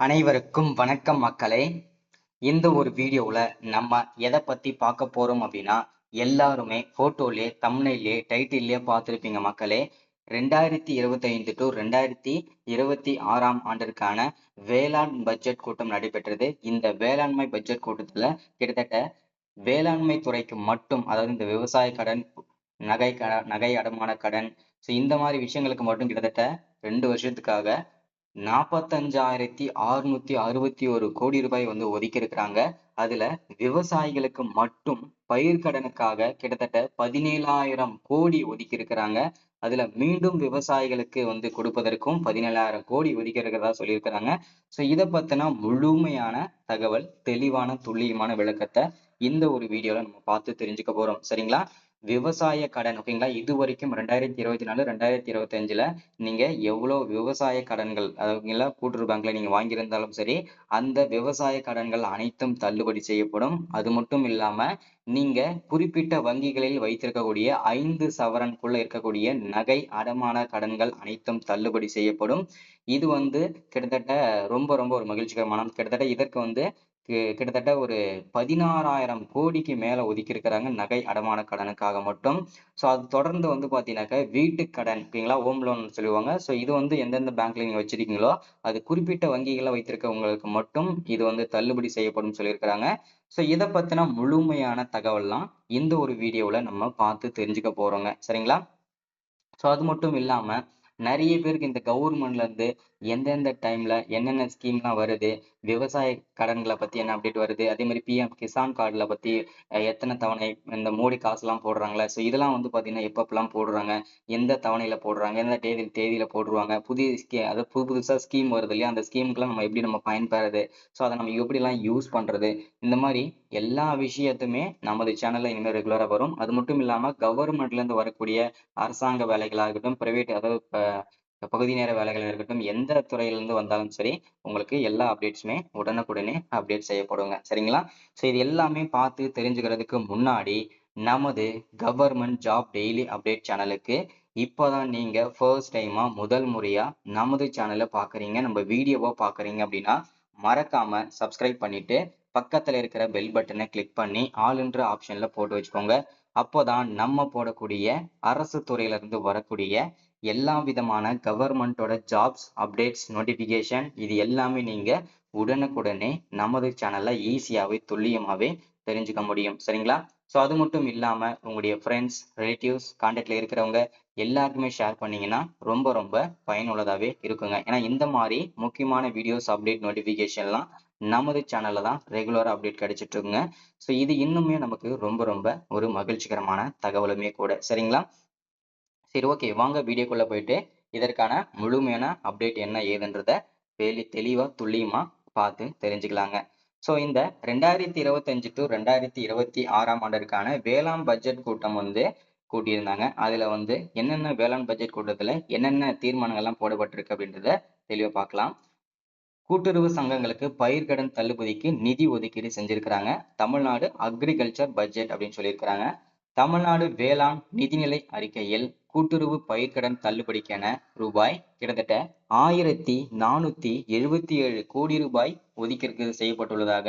அனைவருக்கும் வணக்கம் மக்களே. இந்த ஒரு வீடியோவில் நம்ம எதை பற்றி பார்க்க போகிறோம் அப்படின்னா, எல்லாருமே ஃபோட்டோலே தம்ப்நெயிலே டைட்டில்லே பார்த்துருப்பீங்க மக்களே. 2025 டு 2026 ஆண்டிற்கான வேளாண் பட்ஜெட் கூட்டம் நடைபெற்றது. இந்த வேளாண்மை பட்ஜெட் கூட்டத்தில் கிட்டத்தட்ட வேளாண்மை துறைக்கு மட்டும், அதாவது இந்த விவசாய கடன், நகை அடமான கடன், ஸோ இந்த மாதிரி விஷயங்களுக்கு மட்டும் கிட்டத்தட்ட 2 வருஷத்துக்காக 45,661 கோடி ரூபாய் வந்து ஒதுக்கி இருக்கிறாங்க. அதுல விவசாயிகளுக்கு மட்டும் பயிர் கடனுக்காக கிட்டத்தட்ட 17,000 கோடி ஒதுக்கி இருக்கிறாங்க. அதுல மீண்டும் விவசாயிகளுக்கு வந்து கொடுப்பதற்கும் 17,000 கோடி ஒதுக்கி இருக்கிறதா சொல்லியிருக்கிறாங்க. ஸோ இதை பத்தின முழுமையான தகவல், தெளிவான துல்லியமான விளக்கத்தை இந்த ஒரு வீடியோல நம்ம பார்த்து தெரிஞ்சுக்க போறோம். சரிங்களா? விவசாய கடன், ஓகேங்களா? இது வரைக்கும் 2024 2025ல நீங்க எவ்வளவு விவசாய கடன்கள், அதாவது கூட்டுறவு பேங்க்ல நீங்க வாங்கியிருந்தாலும் சரி, அந்த விவசாய கடன்கள் அனைத்தும் தள்ளுபடி செய்யப்படும். அது மட்டும் இல்லாம நீங்க குறிப்பிட்ட வங்கிகளில் வைத்திருக்கக்கூடிய 5 சவரனுக்குள்ள இருக்கக்கூடிய நகை அடமான கடன்கள் அனைத்தும் தள்ளுபடி செய்யப்படும். இது வந்து கிட்டத்தட்ட ரொம்ப ரொம்ப ஒரு மகிழ்ச்சிகரமான, கிட்டத்தட்ட இதற்கு வந்து கிட்டத்தட்ட ஒரு 16,000 கோடிக்கு மேல ஒதுக்கி இருக்கிறாங்க நகை அடமான கடனுக்காக மட்டும். ஸோ அது தொடர்ந்து வந்து பாத்தீங்கன்னாக்கா வீட்டு கடன், ஓகேங்களா, ஹோம் லோன் சொல்லுவாங்க. ஸோ இது வந்து எந்தெந்த பேங்க்ல நீங்க வச்சிருக்கீங்களோ அது குறிப்பிட்ட வங்கிகளை வைத்திருக்கவங்களுக்கு மட்டும் இது வந்து தள்ளுபடி செய்யப்படும் சொல்லியிருக்கிறாங்க. ஸோ இதை பத்தின முழுமையான தகவல்லாம் இந்த ஒரு வீடியோவில் நம்ம பார்த்து தெரிஞ்சுக்க போறோங்க. சரிங்களா? ஸோ அது மட்டும் இல்லாம நிறைய பேருக்கு இந்த கவர்மெண்ட்ல இருந்து எந்தெந்த டைம்ல என்னென்ன ஸ்கீம்லாம் வருது, விவசாய கடன்களை பத்தி என்ன அப்டேட் வருது, அதே மாதிரி பிஎம் கிசான் கார்டுல பத்தி எத்தனை தவணை இந்த மோடி காசுலாம் போடுறாங்களா, ஸோ இதெல்லாம் வந்து பாத்தீங்கன்னா எப்பப்பெல்லாம் போடுறாங்க, எந்த தவணையில போடுறாங்க, எந்த தேதியில போடுவாங்க, புதிய அதாவது புதுசா ஸ்கீம் வருது இல்லையா, அந்த ஸ்கீமுக்குலாம் நம்ம எப்படி நம்ம பயன்பெறது, ஸோ அதை நம்ம எப்படிலாம் யூஸ் பண்றது, இந்த மாதிரி எல்லா விஷயத்துமே நமது சேனல்ல இனிமேல் ரெகுலரா வரும். அது மட்டும் இல்லாம கவர்மெண்ட்ல இருந்து வரக்கூடிய அரசாங்க வேலைகளா இருக்கட்டும், பிரைவேட், அதாவது பகுதி நேர வேலைகளா இருக்கட்டும், எந்த துறையிலிருந்து வந்தாலும் சரி, உங்களுக்கு எல்லா அப்டேட்ஸுமே உடனுக்குடனே அப்டேட் செய்யப்படுங்க. சரிங்களா? ஸோ இது எல்லாமே பார்த்து தெரிஞ்சுக்கிறதுக்கு முன்னாடி நமது கவர்மெண்ட் ஜாப் டெய்லி அப்டேட் சேனலுக்கு இப்போதான் நீங்க ஃபர்ஸ்ட் டைமா முதல் முறையா நமது சேனலை பாக்குறீங்க, நம்ம வீடியோவை பாக்குறீங்க அப்படின்னா மறக்காம சப்ஸ்கிரைப் பண்ணிட்டு பக்கத்துல இருக்கிற பெல் பட்டனை கிளிக் பண்ணி ஆல் என்ற ஆப்ஷன்ல போட்டு வச்சுக்கோங்க. அப்போதான் நம்ம போடக்கூடிய அரசு துறையில இருந்து வரக்கூடிய எல்லா விதமான கவர்மெண்டோட ஜாப்ஸ் அப்டேட்ஸ் நோட்டிபிகேஷன் இது எல்லாமே நீங்க உடனுக்குடனே நமது சேனல்ல ஈஸியாவே துல்லியமாவே தெரிஞ்சுக்க முடியும். சரிங்களா? ஸோ அது மட்டும் இல்லாம உங்களுடைய ஃப்ரெண்ட்ஸ், ரிலேட்டிவ்ஸ், கான்டாக்ட்ல இருக்கிறவங்க எல்லாருக்குமே ஷேர் பண்ணீங்கன்னா ரொம்ப ரொம்ப பயனுள்ளதாவே இருக்குங்க. ஏன்னா இந்த மாதிரி முக்கியமான வீடியோஸ் அப்டேட் நோட்டிபிகேஷன்லாம் நமது சேனல்ல தான் ரெகுலரா அப்டேட் கிடைச்சிட்டு இருக்குங்க. ஸோ இது இன்னுமே நமக்கு ரொம்ப ரொம்ப ஒரு மகிழ்ச்சிகரமான தகவலுமே கூட. சரிங்களா? சரி, ஓகே, வாங்க வீடியோக்குள்ள போயிட்டு இதற்கான முழுமையான அப்டேட் என்ன ஏதுன்றத தெளிவா துல்லியமா பார்த்து தெரிஞ்சுக்கலாங்க. ஸோ இந்த 2025 டு 2026 ஆண்டிற்கான வேளாண் பட்ஜெட் கூட்டம் வந்து கூட்டியிருந்தாங்க. அதுல வந்து என்னென்ன வேளாண் பட்ஜெட் கூட்டத்துல என்னென்ன தீர்மானங்கள்லாம் போடப்பட்டிருக்கு அப்படின்றத தெளிவா பார்க்கலாம். கூட்டுறவு சங்கங்களுக்கு பயிர்க்கடன் தள்ளுபடிக்கு நிதி ஒதுக்கீடு செஞ்சிருக்கிறாங்க. தமிழ்நாடு அக்ரிகல்ச்சர் பட்ஜெட் அப்படின்னு சொல்லியிருக்கிறாங்க. தமிழ்நாடு வேளாண் நிதிநிலை அறிக்கையில் கூட்டுறவு பயிர்க்கடன் தள்ளுபடிக்கென ரூபாய் கிட்டத்தட்ட 1,477 கோடி ரூபாய் ஒதுக்கீடு செய்யப்பட்டுள்ளதாக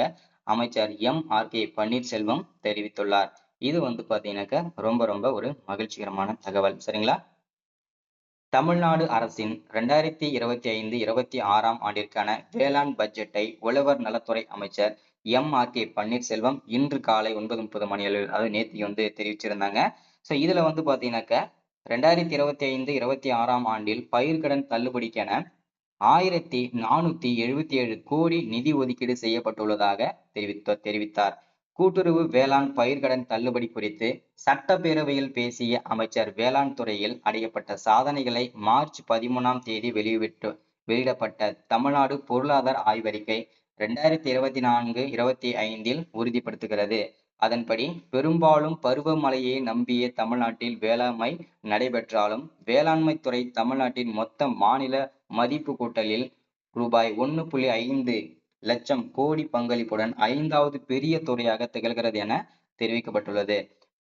அமைச்சர் M.R.K. பன்னீர்செல்வம் தெரிவித்துள்ளார். இது வந்து பாத்தீங்கன்னாக்க ரொம்ப ரொம்ப ஒரு மகிழ்ச்சிகரமான தகவல். சரிங்களா? தமிழ்நாடு அரசின் 2025-26 ஆண்டிற்கான வேளாண் பட்ஜெட்டை உழவர் நலத்துறை அமைச்சர் M.R.K. பன்னீர்செல்வம் இன்று காலை 9:30 மணி அளவில், அதாவது நேற்று வந்து தெரிவிச்சிருந்தாங்க. ஸோ இதுல வந்து பாத்தீங்கன்னாக்க 2025-26 ஆண்டில் பயிர்க்கடன் தள்ளுபடிக்கென 1,477 கோடி நிதி ஒதுக்கீடு செய்யப்பட்டுள்ளதாக தெரிவித்தார். கூட்டுறவு வேளாண் பயிர்க்கடன் தள்ளுபடி குறித்து சட்டப்பேரவையில் பேசிய அமைச்சர் வேளாண் துறையில் அடையப்பட்ட சாதனைகளை மார்ச் 13ஆம் தேதி வெளியிடப்பட்ட தமிழ்நாடு பொருளாதார ஆய்வறிக்கை 2024-25 உறுதிப்படுத்துகிறது. அதன்படி பெரும்பாலும் பருவமழையை நம்பிய தமிழ்நாட்டில் வேளாண்மை நடைபெற்றாலும் வேளாண்மை துறை தமிழ்நாட்டின் மொத்த மாநில மதிப்பு கூட்டலில் ரூபாய் 1.5 லட்சம் கோடி பங்களிப்புடன் 5வது பெரிய துறையாக திகழ்கிறது என தெரிவிக்கப்பட்டுள்ளது.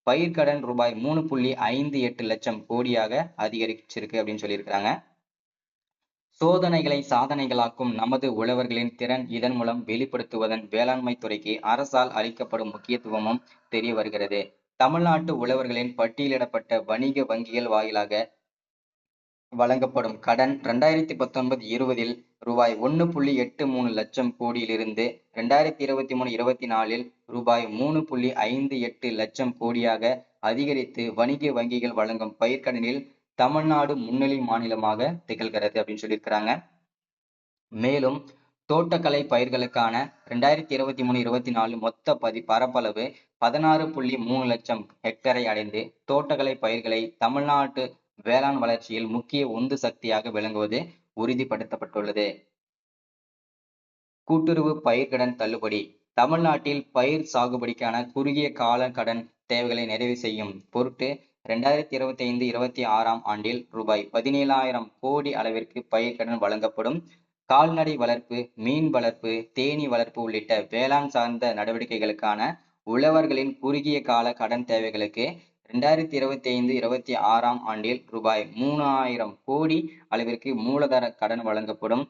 பயிர்க்கடன் ரூபாய் 3.58 லட்சம் கோடியாக அதிகரிச்சிருக்கு அப்படின்னு சொல்லியிருக்கிறாங்க. சோதனைகளை சாதனைகளாக்கும் நமது உழவர்களின் திறன் இதன் மூலம் வெளிப்படுத்துவதன் வேளாண்மை துறைக்கு அரசால் அளிக்கப்படும் முக்கியத்துவமும் தெரிய வருகிறது. தமிழ்நாட்டு உழவர்களின் பட்டியலிடப்பட்ட வணிக வங்கிகள் வாயிலாக வழங்கப்படும் கடன் 2019-20ல் ரூபாய் 1.83 லட்சம் கோடியிலிருந்து 2023-24ல் ரூபாய் 3.58 லட்சம் கோடியாக அதிகரித்து வணிக வங்கிகள் வழங்கும் பயிர்க்கடனில் தமிழ்நாடு முன்னணி மாநிலமாக திகழ்கிறது அப்படின்னு சொல்லியிருக்கிறாங்க. மேலும் தோட்டக்கலை பயிர்களுக்கான 2023-24 மொத்த பரப்பளவு 16.3 லட்சம் ஹெக்டரை அடைந்து தோட்டக்கலை பயிர்களை தமிழ்நாட்டு வேளாண் வளர்ச்சியில் முக்கிய உந்து சக்தியாக விளங்குவது உறுதிப்படுத்தப்பட்டுள்ளது. கூட்டுறவு பயிர்க்கடன் தள்ளுபடி. தமிழ்நாட்டில் பயிர் சாகுபடிக்கான குறுகிய கால கடன் தேவைகளை நிறைவு செய்யும் பொருட்டு 2025-26ஆம் ஆண்டில் ரூபாய் 17,000 கோடி அளவிற்கு பயிர்க்கடன் வழங்கப்படும். கால்நடை வளர்ப்பு, மீன் வளர்ப்பு, தேனீ வளர்ப்பு உள்ளிட்ட வேளாண் சார்ந்த நடவடிக்கைகளுக்கான உழவர்களின் குறுகிய கால கடன் தேவைகளுக்கு 2025-26ஆம் ஆண்டில் ரூபாய் 3,000 கோடி அளவிற்கு மூலதன கடன் வழங்கப்படும்.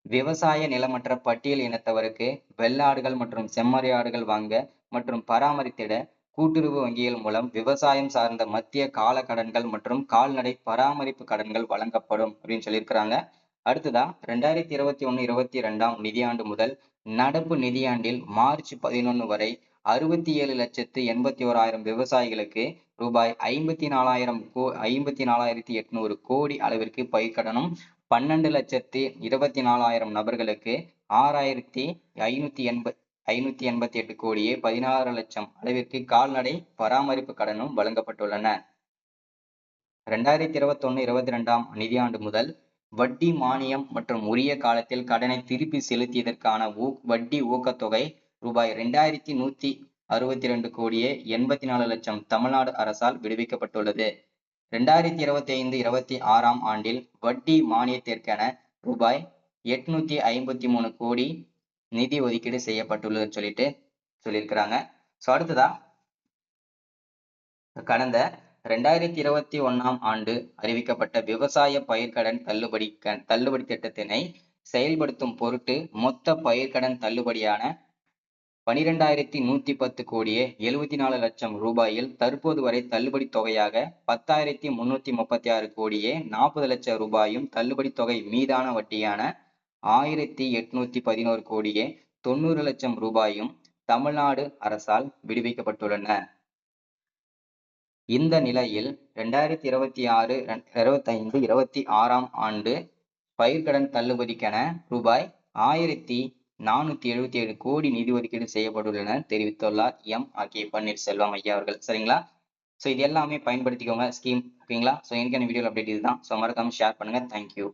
விவசாய நிலமற்ற பட்டியல் இனத்தவருக்கு வெள்ளாடுகள் மற்றும் செம்மறியாடுகள் வாங்க மற்றும் பராமரித்திட கூட்டுறவு வங்கிகள் மூலம் விவசாயம் சார்ந்த மத்திய கால கடன்கள் மற்றும் கால்நடை பராமரிப்பு கடன்கள் வழங்கப்படும் அப்படின்னு சொல்லியிருக்கிறாங்க. அடுத்ததா 2021-22ஆம் நிதியாண்டு முதல் நடப்பு நிதியாண்டில் மார்ச் 11 வரை 67,81,000 விவசாயிகளுக்கு ரூபாய் 54,800 கோடி அளவிற்கு பயிர்க்கடனும் 12,24,000 நபர்களுக்கு 6,588 கோடியே 16 லட்சம் அளவிற்கு கால்நடை பராமரிப்பு கடனும் வழங்கப்பட்டுள்ளன. 2021-22ஆம் நிதியாண்டு முதல் வட்டி மானியம் மற்றும் உரிய காலத்தில் கடனை திருப்பி செலுத்தியதற்கான வட்டி ஊக்கத்தொகை ரூபாய் 2,162 கோடியே 84 லட்சம் தமிழ்நாடு அரசால் விடுவிக்கப்பட்டுள்ளது. 2025-26ஆம் ஆண்டில் வட்டி மானியத்திற்கென ரூபாய் 853 கோடி நிதி ஒதுக்கீடு செய்யப்பட்டுள்ளதுன்னு சொல்லியிருக்கிறாங்க. அடுத்ததா கடந்த 2021ஆம் ஆண்டு அறிவிக்கப்பட்ட விவசாய பயிர்க்கடன் தள்ளுபடி திட்டத்தினை செயல்படுத்தும் பொருட்டு மொத்த பயிர்க்கடன் தள்ளுபடியான 12,110 கோடியே 74 லட்சம் ரூபாயில் தற்போது வரை தள்ளுபடி தொகையாக 10,336 கோடியே 40 லட்சம் ரூபாயும் தள்ளுபடி தொகை மீதான வட்டியான 1,811 கோடியே 90 லட்சம் ரூபாயும் தமிழ்நாடு அரசால் விடுவிக்கப்பட்டுள்ளன. இந்த நிலையில் 2026-25-26ஆம் ஆண்டு பயிர்க்கடன் தள்ளுபடிக்கென ரூபாய் 1,477 கோடி நிதி ஒதுக்கீடு செய்யப்பட்டுள்ளன தெரிவித்துள்ளார் M.R.K. பன்னீர்செல்வம் ஐயா அவர்கள். சரிங்களா? இது எல்லாமே பயன்படுத்திக்கோங்க ஸ்கீம். ஓகேங்களா? எனக்கான வீடியோ அப்டேட் இதுதான். மறக்காம ஷேர் பண்ணுங்க. தேங்க்யூ.